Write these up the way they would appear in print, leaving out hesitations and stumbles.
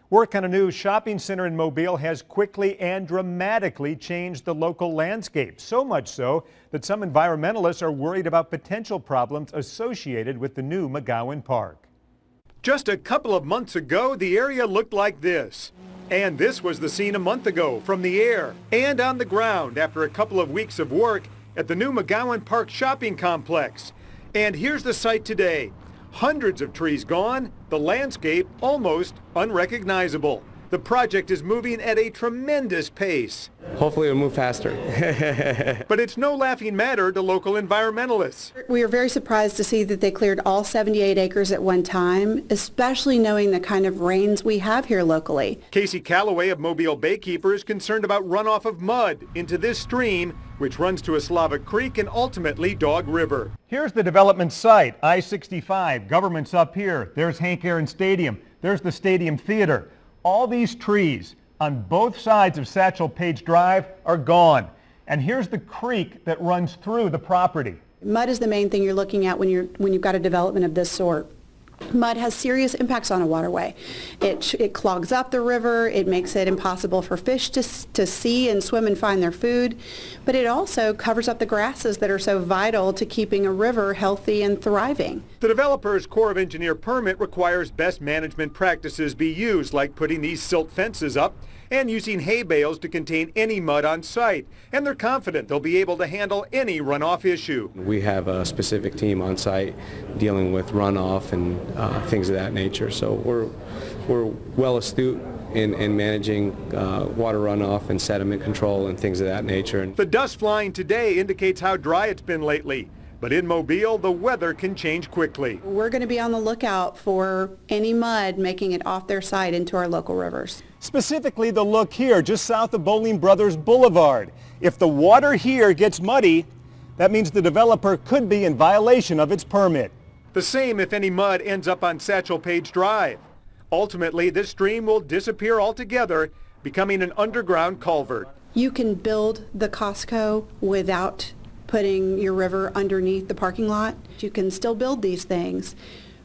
Work on a new shopping center in Mobile has quickly and dramatically changed the local landscape, so much so that some environmentalists are worried about potential problems associated with the new McGowin Park. Just a couple of months ago, the area looked like this. And this was the scene a month ago from the air and on the ground after a couple of weeks of work at the new McGowin Park shopping complex. And here's the site today. Hundreds of trees gone, the landscape almost unrecognizable. The project is moving at a tremendous pace. Hopefully it'll move faster. But it's no laughing matter to local environmentalists. We are very surprised to see that they cleared all 78 acres at one time, especially knowing the kind of rains we have here locally. Casey Calloway of Mobile Baykeeper is concerned about runoff of mud into this stream, which runs to a Slavic Creek and ultimately Dog River. Here's the development site, I-65. Government's up here. There's Hank Aaron Stadium. There's the Stadium Theater. All these trees on both sides of Satchel Paige Drive are gone. And here's the creek that runs through the property. Mud is the main thing you're looking at when you've got a development of this sort. Mud has serious impacts on a waterway. It clogs up the river, it makes it impossible for fish to see and swim and find their food, but it also covers up the grasses that are so vital to keeping a river healthy and thriving. The developer's Corps of Engineer permit requires best management practices be used, like putting these silt fences up and using hay bales to contain any mud on site. And they're confident they'll be able to handle any runoff issue. We have a specific team on site dealing with runoff and things of that nature. So we're well astute in managing water runoff and sediment control and things of that nature. The dust flying today indicates how dry it's been lately. But in Mobile, the weather can change quickly. We're going to be on the lookout for any mud making it off their site into our local rivers. Specifically, the look here, just south of Bowling Brothers Boulevard. If the water here gets muddy, that means the developer could be in violation of its permit. The same if any mud ends up on Satchel Paige Drive. Ultimately, this stream will disappear altogether, becoming an underground culvert. You can build the Costco without putting your river underneath the parking lot. You can still build these things,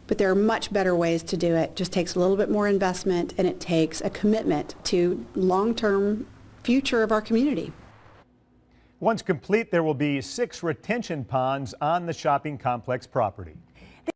but there are much better ways to do it. It just takes a little bit more investment, and it takes a commitment to long-term future of our community. Once complete, there will be 6 retention ponds on the shopping complex property.